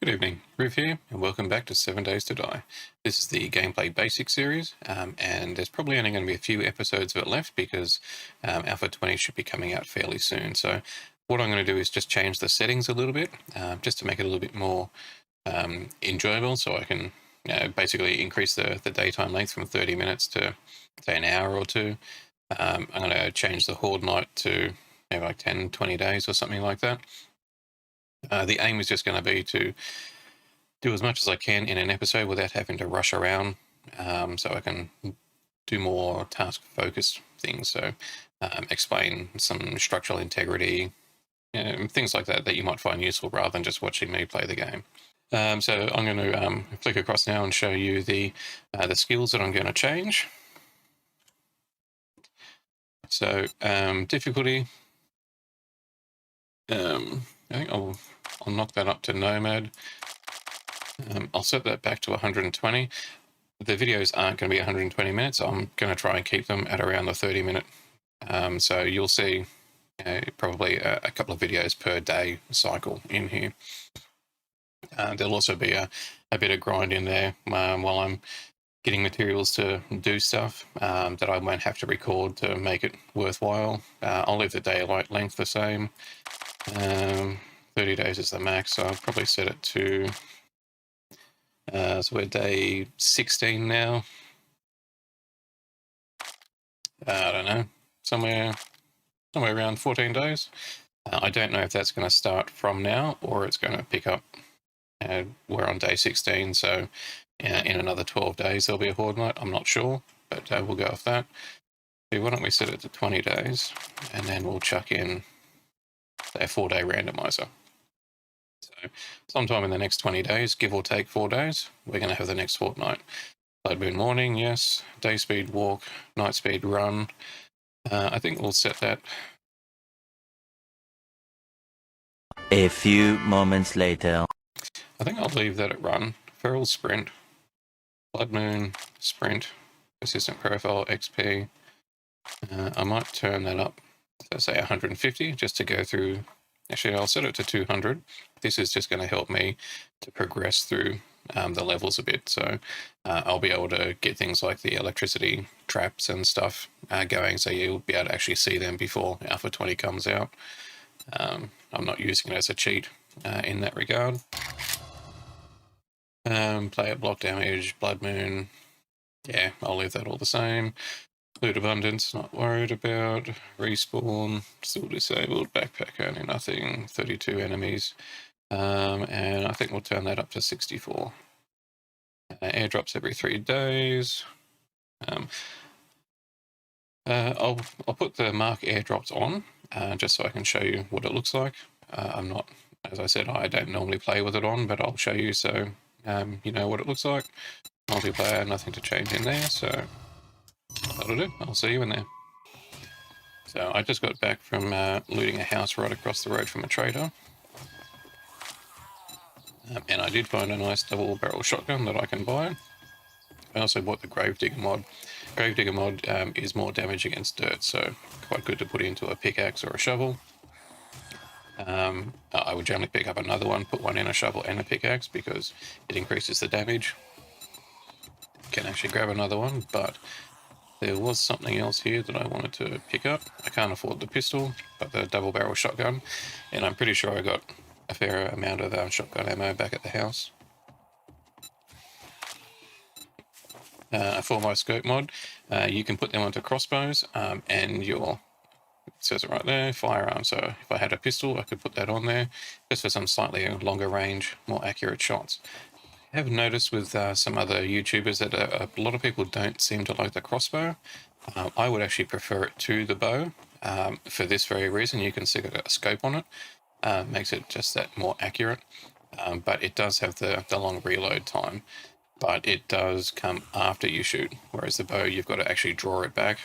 Good evening, Riv here, and welcome back to 7 Days to Die. This is the Gameplay Basics series, and there's probably only going to be a few episodes of it left because Alpha 20 should be coming out fairly soon. So what I'm going to do is just change the settings a little bit, just to make it a little bit more enjoyable, so I can basically increase the daytime length from 30 minutes to, say, an hour or two. I'm going to change the Horde Night to maybe like 10, 20 days or something like that. The aim is just going to be to do as much as I can in an episode without having to rush around, so I can do more task-focused things. So explain some structural integrity, things like that you might find useful rather than just watching me play the game. So I'm going to flick across now and show you the skills that I'm going to change. So difficulty, I think I'll knock that up to Nomad. I'll set that back to 120. The videos aren't going to be 120 minutes. I'm going to try and keep them at around the 30-minute. So you'll see probably a couple of videos per day cycle in here. There'll also be a bit of grind in there while I'm getting materials to do stuff that I won't have to record to make it worthwhile. I'll leave the daylight length the same. 30 days is the max, so I'll probably set it to... so we're day 16 now. I don't know, somewhere around 14 days. I don't know if that's going to start from now or it's going to pick up. We're on day 16, so in another 12 days there'll be a Horde Night. I'm not sure, but we'll go with that. So why don't we set it to 20 days, and then we'll chuck in a 4-day randomizer. So sometime in the next 20 days, give or take 4 days, we're going to have the next Horde Night. Blood Moon Morning, yes. Day speed walk, night speed run. I think we'll set that. A few moments later. I think I'll leave that at run. Feral sprint, Blood Moon sprint, persistent profile XP. I might turn that up to say 150 just to go through. Actually, I'll set it to 200. This is just going to help me to progress through the levels a bit. So I'll be able to get things like the electricity traps and stuff going, so you'll be able to actually see them before Alpha 20 comes out. I'm not using it as a cheat in that regard. Player block damage, Blood Moon. Yeah, I'll leave that all the same. Loot abundance, not worried about. Respawn, still disabled. Backpack, only nothing. 32 enemies. And I think we'll turn that up to 64. Airdrops every 3 days. I'll put the mark airdrops on just so I can show you what it looks like. I'm not, as I said, I don't normally play with it on, but I'll show you so you know what it looks like. Multiplayer, nothing to change in there, so that'll do. I'll see you in there. So I just got back from looting a house right across the road from a trader. And I did find a nice double-barrel shotgun that I can buy. I also bought the Gravedigger Mod. Gravedigger Mod is more damage against dirt, so quite good to put into a pickaxe or a shovel. I would generally pick up another one, put one in a shovel and a pickaxe because it increases the damage. Can actually grab another one, but there was something else here that I wanted to pick up. I can't afford the pistol, but the double-barrel shotgun, and I'm pretty sure I got a fair amount of shotgun ammo back at the house. For my scope mod, you can put them onto crossbows, and your, it says it right there, firearm. So if I had a pistol, I could put that on there, just for some slightly longer range, more accurate shots. I have noticed with some other YouTubers that a lot of people don't seem to like the crossbow. I would actually prefer it to the bow for this very reason. You can see a scope on it, makes it just that more accurate, but it does have the long reload time, but it does come after you shoot, whereas the bow, you've got to actually draw it back.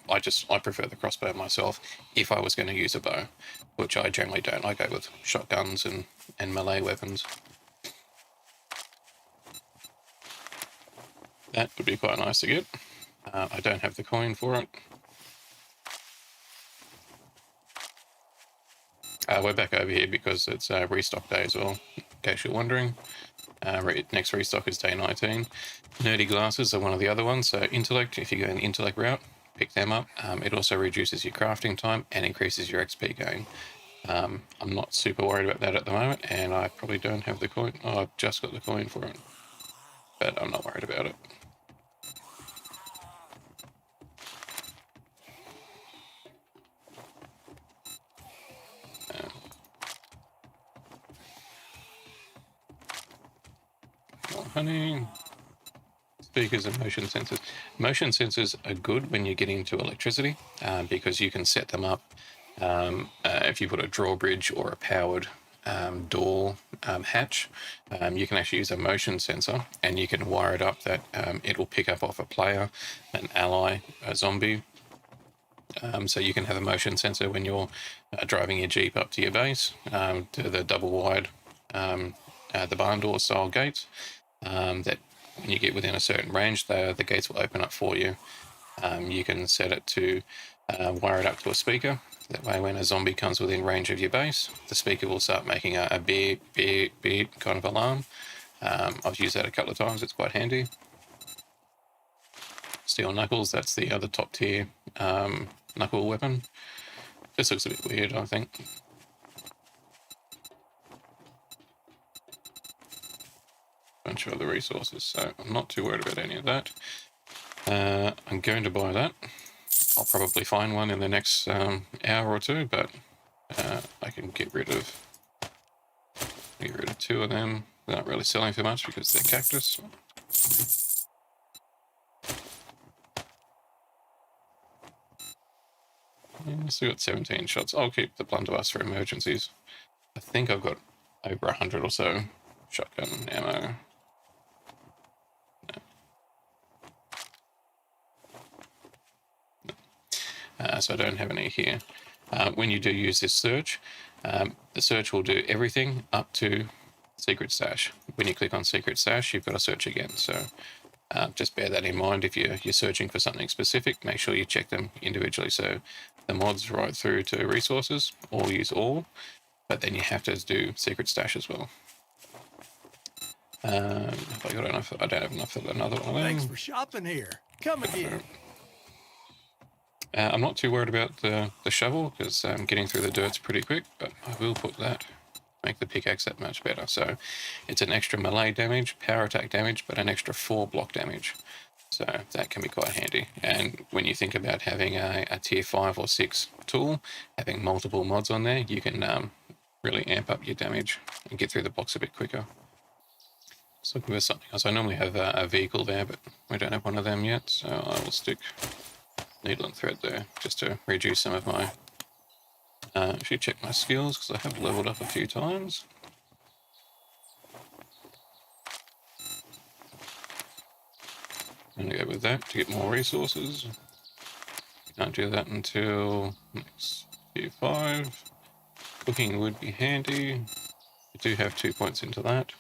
I prefer the crossbow myself if I was going to use a bow, which I generally don't. I go with shotguns and melee weapons. That would be quite nice to get. I don't have the coin for it. We're back over here because it's restock day as well, in case you're wondering. Next restock is day 19. Nerdy glasses are one of the other ones. So Intellect, if you go an Intellect route, pick them up. It also reduces your crafting time and increases your XP gain. I'm not super worried about that at the moment, and I probably don't have the coin. Oh, I've just got the coin for it, but I'm not worried about it. More honey. Speakers and motion sensors. Motion sensors are good when you get into electricity because you can set them up if you put a drawbridge or a powered door hatch. You can actually use a motion sensor and you can wire it up that it will pick up off a player, an ally, a zombie. So you can have a motion sensor when you're driving your Jeep up to your base, to the double wide, the barn door style gates, that when you get within a certain range, the gates will open up for you. You can set it to wire it up to a speaker. That way, when a zombie comes within range of your base, the speaker will start making a beep, beep, beep kind of alarm. I've used that a couple of times. It's quite handy. Steel knuckles, that's the other top tier knuckle weapon. This looks a bit weird, I think. Bunch of other resources, so I'm not too worried about any of that. I'm going to buy that. I'll probably find one in the next hour or two, but I can get rid of two of them. They're not really selling for much because they're cactus. Yeah, still got 17 shots. I'll keep the blunderbuss for emergencies. I think I've got over 100 or so shotgun ammo. So I don't have any here. When you do use this search, the search will do everything up to secret stash. When you click on secret stash, you've got to search again. So just bear that in mind. If you're searching for something specific, make sure you check them individually. So the mods right through to resources, or use all, but then you have to do secret stash as well. Have I got enough? I don't have enough for another one of them. Thanks for shopping here. Come again. I'm not too worried about the shovel because getting through the dirt's pretty quick, but I will put that, make the pickaxe that much better. So it's an extra melee damage, power attack damage, but an extra 4 block damage. So that can be quite handy. And when you think about having a tier 5 or 6 tool, having multiple mods on there, you can really amp up your damage and get through the blocks a bit quicker. Just looking for something else. I normally have a vehicle there, but we don't have one of them yet, so I will stick needle and thread there just to reduce some of my if you check my skills, because I have leveled up a few times. I'm going to go with that to get more resources. Can't do that until next tier 5. Cooking would be handy. I do have 2 points into that.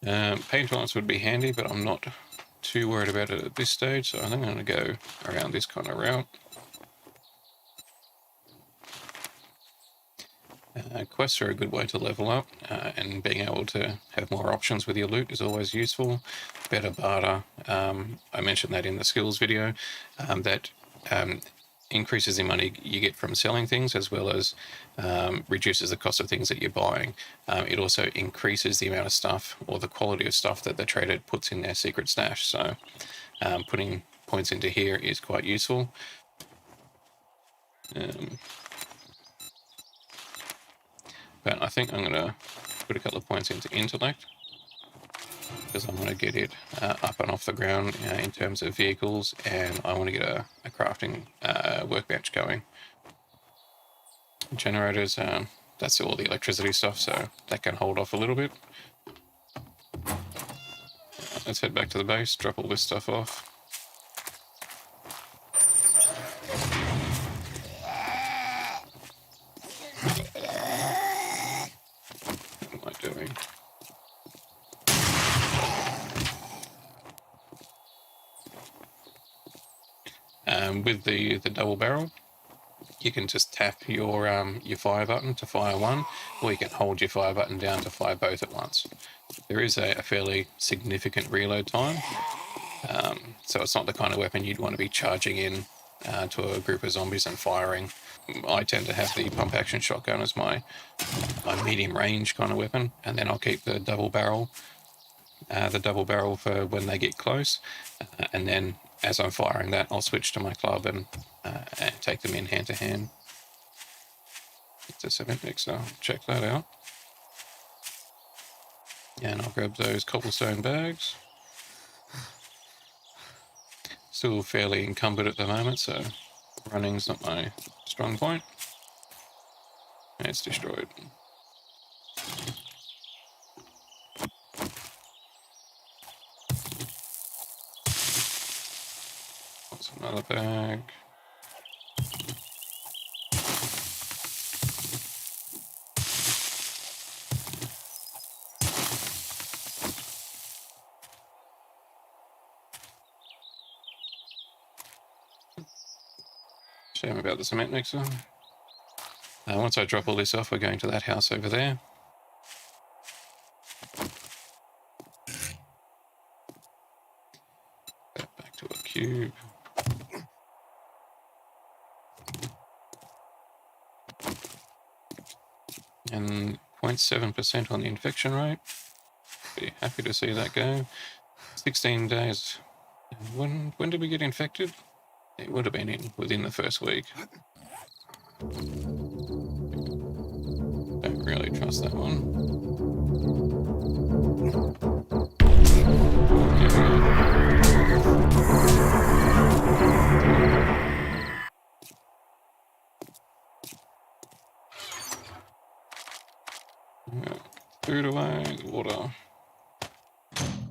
Paint tolerance would be handy, but I'm not too worried about it at this stage, so I think I'm going to go around this kind of route. Quests are a good way to level up, and being able to have more options with your loot is always useful. Better barter. I mentioned that in the skills video, that increases the money you get from selling things, as well as reduces the cost of things that you're buying. It also increases the amount of stuff or the quality of stuff that the trader puts in their secret stash. So putting points into here is quite useful. But I think I'm going to put a couple of points into Intellect, because I want to get it up and off the ground in terms of vehicles, and I want to get a crafting workbench going. Generators, that's all the electricity stuff, so that can hold off a little bit. Let's head back to the base, drop all this stuff off. What am I doing? With the double barrel, you can just tap your fire button to fire one, or you can hold your fire button down to fire both at once. There is a fairly significant reload time, so it's not the kind of weapon you'd want to be charging in to a group of zombies and firing. I tend to have the pump action shotgun as my medium range kind of weapon, and then I'll keep the double barrel for when they get close, and then as I'm firing that, I'll switch to my club and take them in hand to hand. It's a cement mixer. Check that out. And I'll grab those cobblestone bags. Still fairly encumbered at the moment, so running's not my strong point. And it's destroyed. That's another bag. Shame about the cement mixer. Once I drop all this off, we're going to that house over there. Back to a cube. And 0.7% on the infection rate. Be happy to see that go. 16 days. When did we get infected? It would have been within the first week. Don't really trust that one. Food away, water.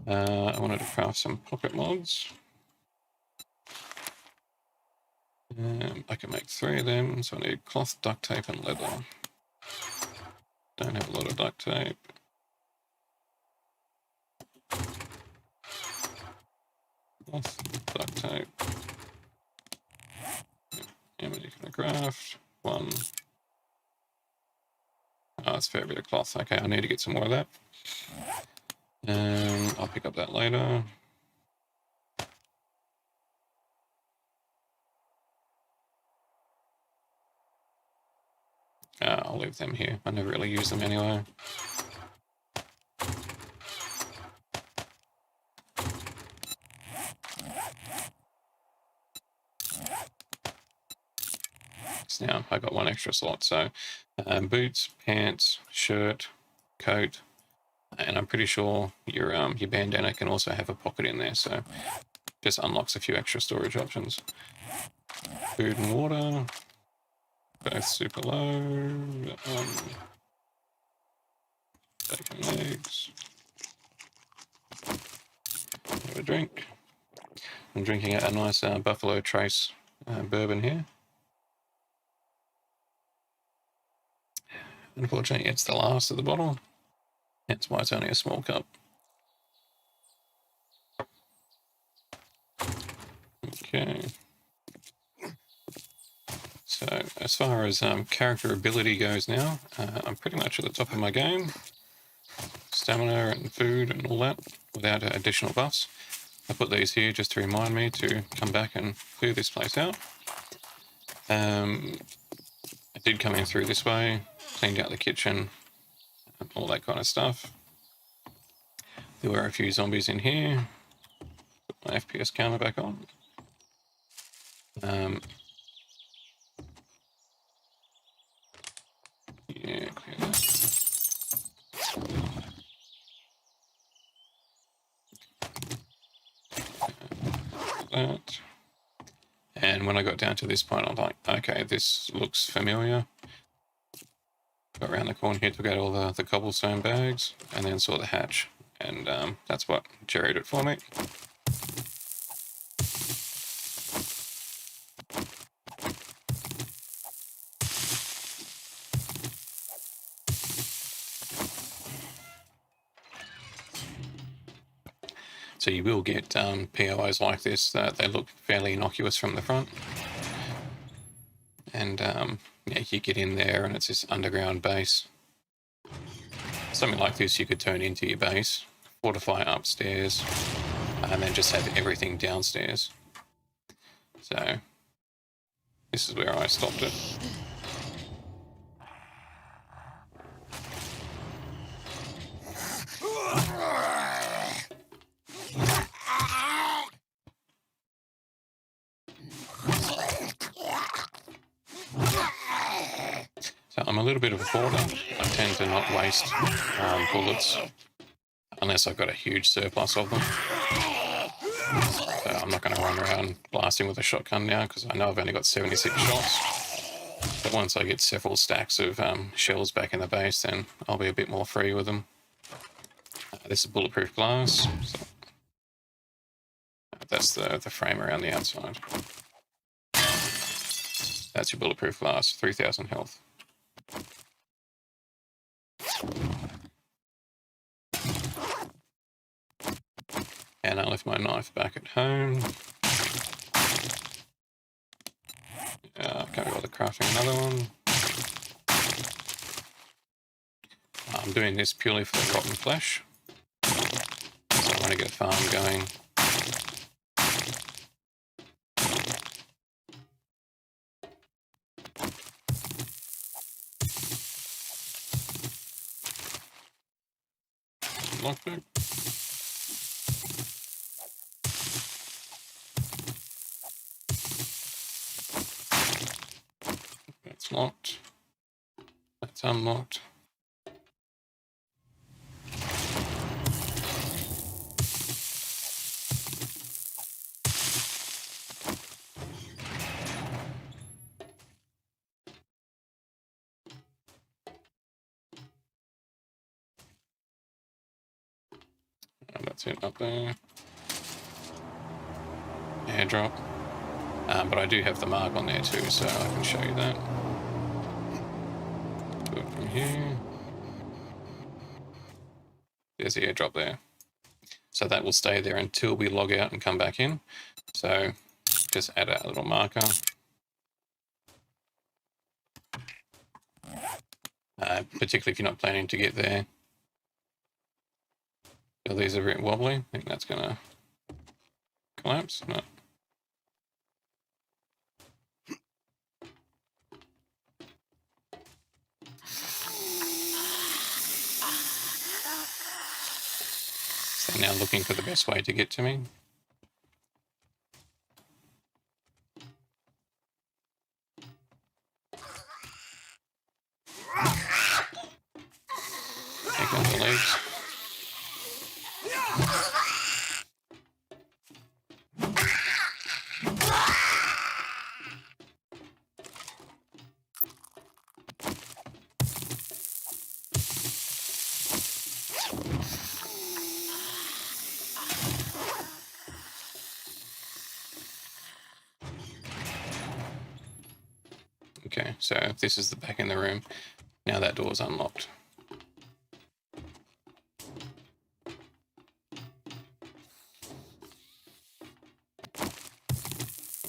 I wanted to craft some pocket mods. I can make 3 of them, so I need cloth, duct tape, and leather. Don't have a lot of duct tape. Cloth, duct tape. How many can I craft? 1. Oh, that's a fair bit of cloth. Okay, I need to get some more of that. I'll pick up that later. I'll leave them here. I never really use them anyway. So now I got 1 extra slot. So boots, pants, shirt, coat, and I'm pretty sure your bandana can also have a pocket in there. So just unlocks a few extra storage options. Food and water. Both super low. Bacon eggs. Have a drink. I'm drinking a nice Buffalo Trace bourbon here. Unfortunately, it's the last of the bottle. That's why it's only a small cup. Okay. So as far as character ability goes now, I'm pretty much at the top of my game. Stamina and food and all that without additional buffs. I put these here just to remind me to come back and clear this place out. I did come in through this way, cleaned out the kitchen, all that kind of stuff. There were a few zombies in here. Put my FPS counter back on. Yeah, clear that. And when I got down to this point, I'm like, okay, this looks familiar. Got around the corner here, took out all the cobblestone bags, and then saw the hatch. And that's what jerried it for me. So you will get POIs like this. They look fairly innocuous from the front. and yeah, you get in there and it's this underground base. Something like this you could turn into your base, fortify upstairs, and then just have everything downstairs. So this is where I stopped it. So I'm a little bit of a hoarder. I tend to not waste bullets unless I've got a huge surplus of them. So I'm not going to run around blasting with a shotgun now because I know I've only got 76 shots. But once I get several stacks of shells back in the base, then I'll be a bit more free with them. This is bulletproof glass. So that's the frame around the outside. That's your bulletproof glass, 3,000 health. And I left my knife back at home. Can't bother crafting another one. I'm doing this purely for the rotten flesh. So I want to get a farm going. Lockpick. That's locked. That's unlocked. And that's it up there. Airdrop. But I do have the mark on there too, so I can show you that. Do it from here. There's the airdrop there. So that will stay there until we log out and come back in. So just add a little marker. Particularly if you're not planning to get there. So these are a bit wobbly. I think that's going to collapse. No. So now looking for the best way to get to me. Take out the legs. Okay, so this is the back in the room. Now that door's unlocked.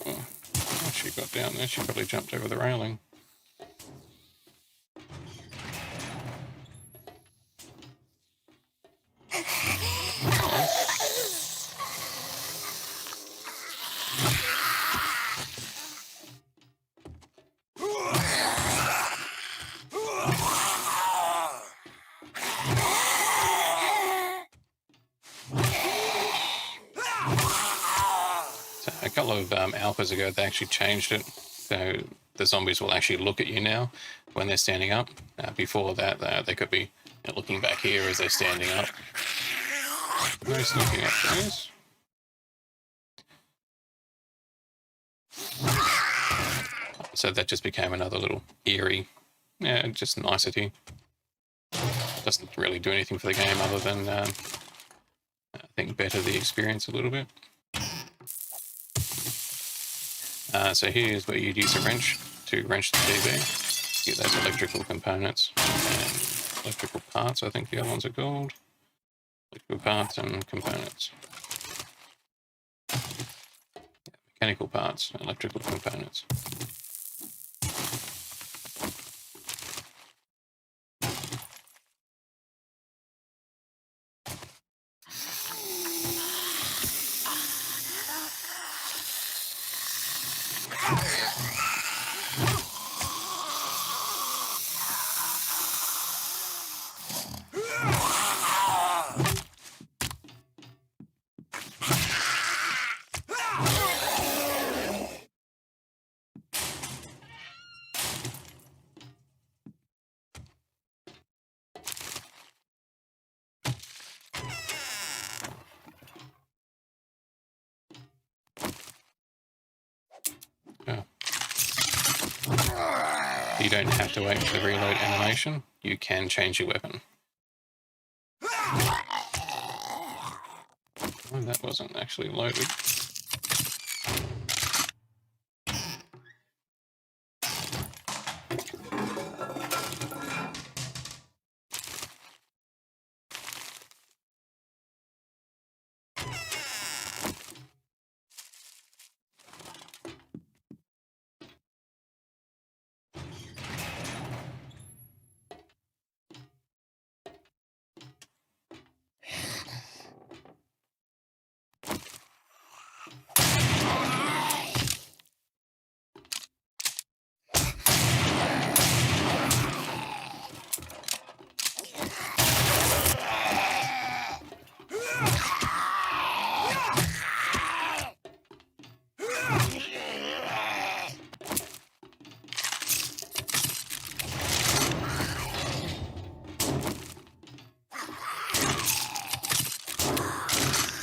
Oh, she got down there. She probably jumped over the railing. A couple of alphas ago, they actually changed it. So the zombies will actually look at you now when they're standing up. Before that, they could be looking back here as they're standing up. Nice looking at those. So that just became another little eerie, just nicety. Doesn't really do anything for the game other than, I think, better the experience a little bit. So here's where you'd use a wrench to wrench the TV, get those electrical components and electrical parts, I think the other ones are called. Electrical parts and components. Mechanical parts, electrical components. Oh. You don't have to wait for the reload animation. You can change your weapon. Oh, that wasn't actually loaded.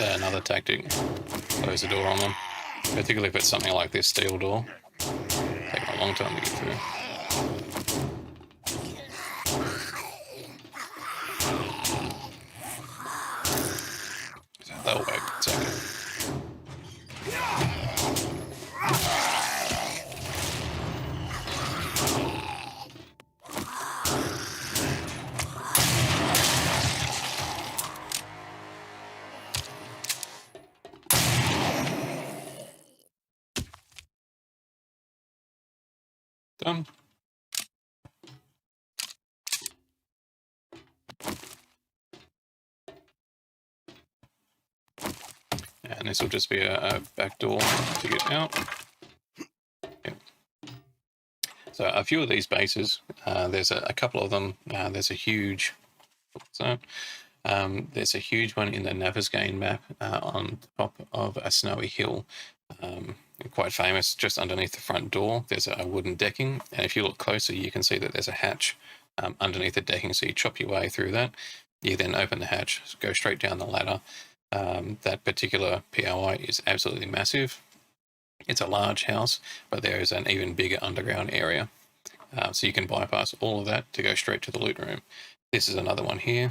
Another tactic, close the door on them, particularly if it's something like this steel door. Take a long time to get through. So that'll work, it's okay. Done. And this will just be a back door to get out. Yep. So a few of these bases, there's a couple of them. There's a huge, there's a huge one in the Navezgane map on top of a snowy hill. Quite famous, just underneath the front door. There's a wooden decking, and if you look closer, you can see that there's a hatch underneath the decking. So you chop your way through that. You then open the hatch, go straight down the ladder. That particular POI is absolutely massive. It's a large house, but there is an even bigger underground area. So you can bypass all of that to go straight to the loot room. This is another one here,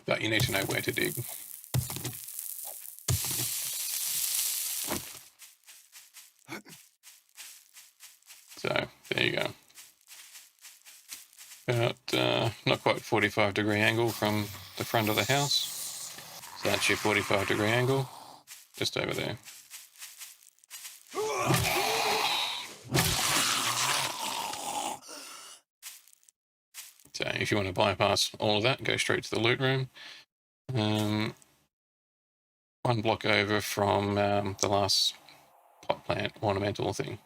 but you need to know where to dig. So there you go. About not quite 45-degree angle from the front of the house. So that's your 45-degree angle, just over there. So if you want to bypass all of that, go straight to the loot room. One block over from the last pot plant ornamental thing.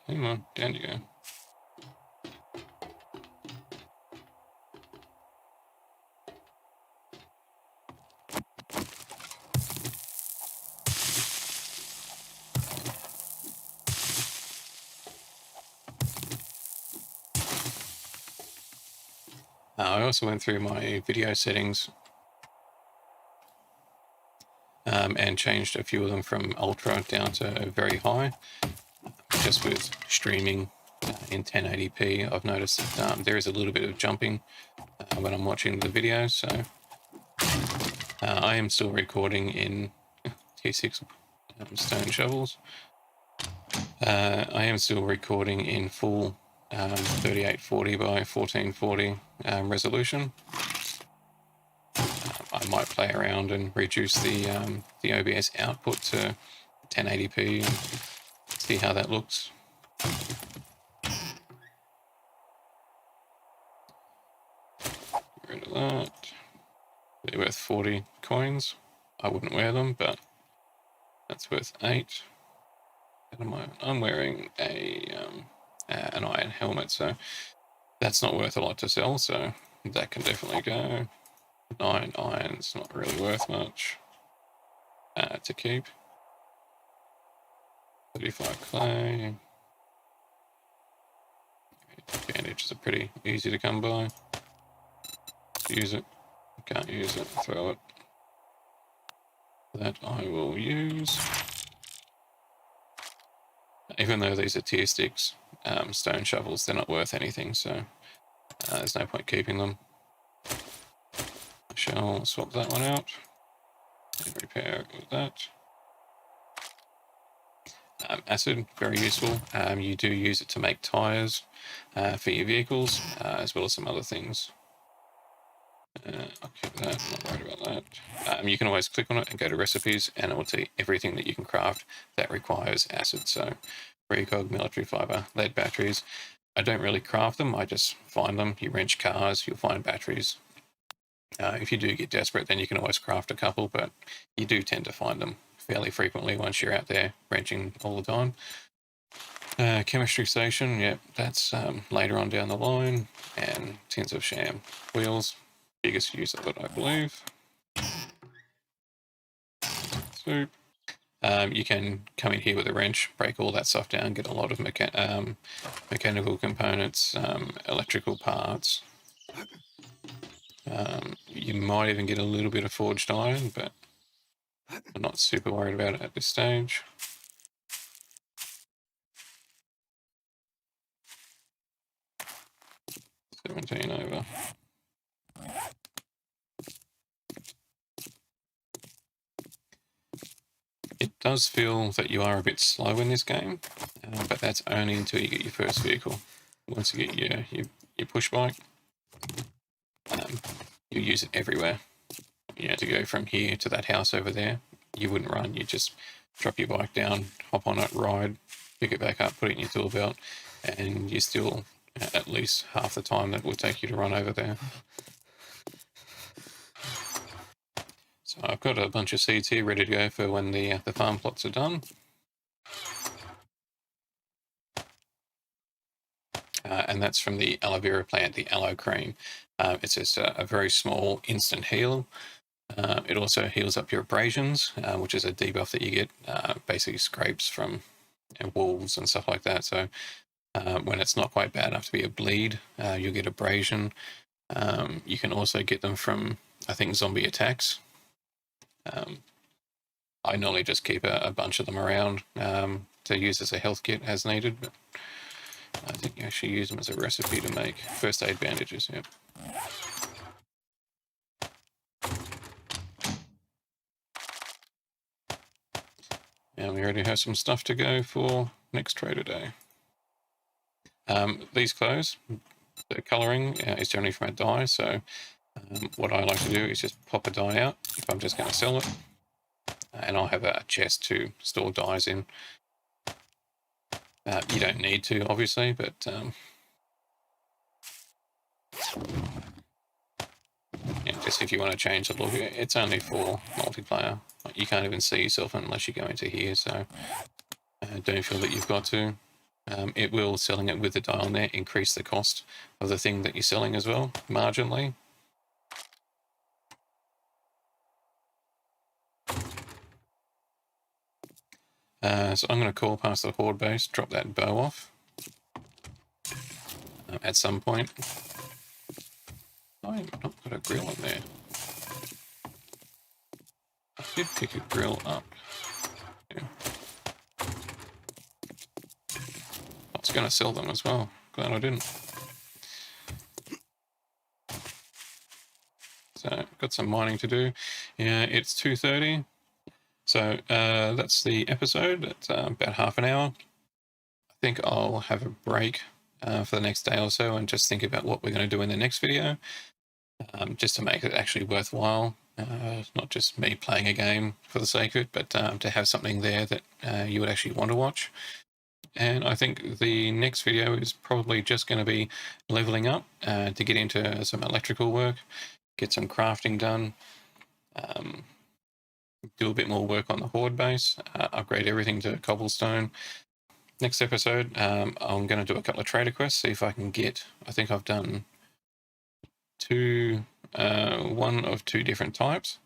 Come on, down you go. I also went through my video settings and changed a few of them from ultra down to very high. Just with streaming in 1080p, I've noticed that there is a little bit of jumping when I'm watching the video, so I am still recording in T6 stone shovels. I am still recording in full 3840 by 1440 resolution. I might play around and reduce the OBS output to 1080p and see how that looks. Get rid of that. They're worth 40 coins. I wouldn't wear them, but that's worth 8. I'm wearing an iron helmet, so that's not worth a lot to sell, so that can definitely go. 9 iron's not really worth much to keep. 35 clay. Bandages are pretty easy to come by. Use it. Can't use it. Throw it. That I will use. Even though these are tear sticks, stone shovels, they're not worth anything, so there's no point keeping them. I shall swap that one out and repair with that. Acid, very useful. You do use it to make tyres for your vehicles, as well as some other things. I'll keep that, not worried about that. You can always click on it and go to recipes, and it will tell you everything that you can craft that requires acid. So, precog, military fibre, lead batteries. I don't really craft them, I just find them. You wrench cars, you'll find batteries. If you do get desperate, then you can always craft a couple, but you do tend to find them fairly frequently once you're out there wrenching all the time. Chemistry station, yep, that's later on down the line. And tins of sham wheels, biggest use of it, I believe. Soup. You can come in here with a wrench, break all that stuff down, get a lot of mechanical components, electrical parts. You might even get a little bit of forged iron, but I'm not super worried about it at this stage. $17 over. It does feel that you are a bit slow in this game, but that's only until you get your first vehicle. Once you get your push bike, you use it everywhere. You know, to go from here to that house over there, you wouldn't run. You just drop your bike down, hop on it, ride, pick it back up, put it in your tool belt, and you're still at least half the time that would take you to run over there. So I've got a bunch of seeds here ready to go for when the farm plots are done. And that's from the aloe vera plant, the aloe cream. It's just a very small instant heal. It also heals up your abrasions, which is a debuff that you get, basically scrapes from wolves and stuff like that. So when it's not quite bad enough to be a bleed, you'll get abrasion. You can also get them from, I think, zombie attacks. I normally just keep a bunch of them around to use as a health kit as needed, but I think you actually use them as a recipe to make first aid bandages. Yep. And we already have some stuff to go for next trader day. These clothes, the colouring is generally from a dye, so what I like to do is just pop a dye out if I'm just going to sell it, and I'll have a chest to store dyes in. You don't need to, obviously, but yeah, just if you want to change the look, it's only for multiplayer. You can't even see yourself unless you go into here, so don't feel that you've got to. It will, selling it with the dye on there, increase the cost of the thing that you're selling as well, marginally. So I'm going to call past the horde base, drop that bow off at some point. I've not got a grill in there. I did pick a grill up. Yeah. I was going to sell them as well. Glad I didn't. So got some mining to do. Yeah, it's 2:30. So that's the episode. It's about half an hour. I think I'll have a break for the next day or so and just think about what we're going to do in the next video, just to make it actually worthwhile. Not just me playing a game for the sake of it, but to have something there that you would actually want to watch. And I think the next video is probably just going to be leveling up to get into some electrical work, get some crafting done. do a bit more work on the horde base, upgrade everything to cobblestone. Next episode, I'm going to do a couple of trader quests, see if I can get, I think I've done one of two different types.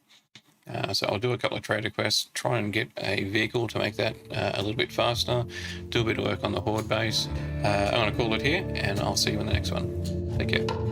So I'll do a couple of trader quests, try and get a vehicle to make that a little bit faster, do a bit of work on the horde base. I'm going to call it here, and I'll see you in the next one. Take care.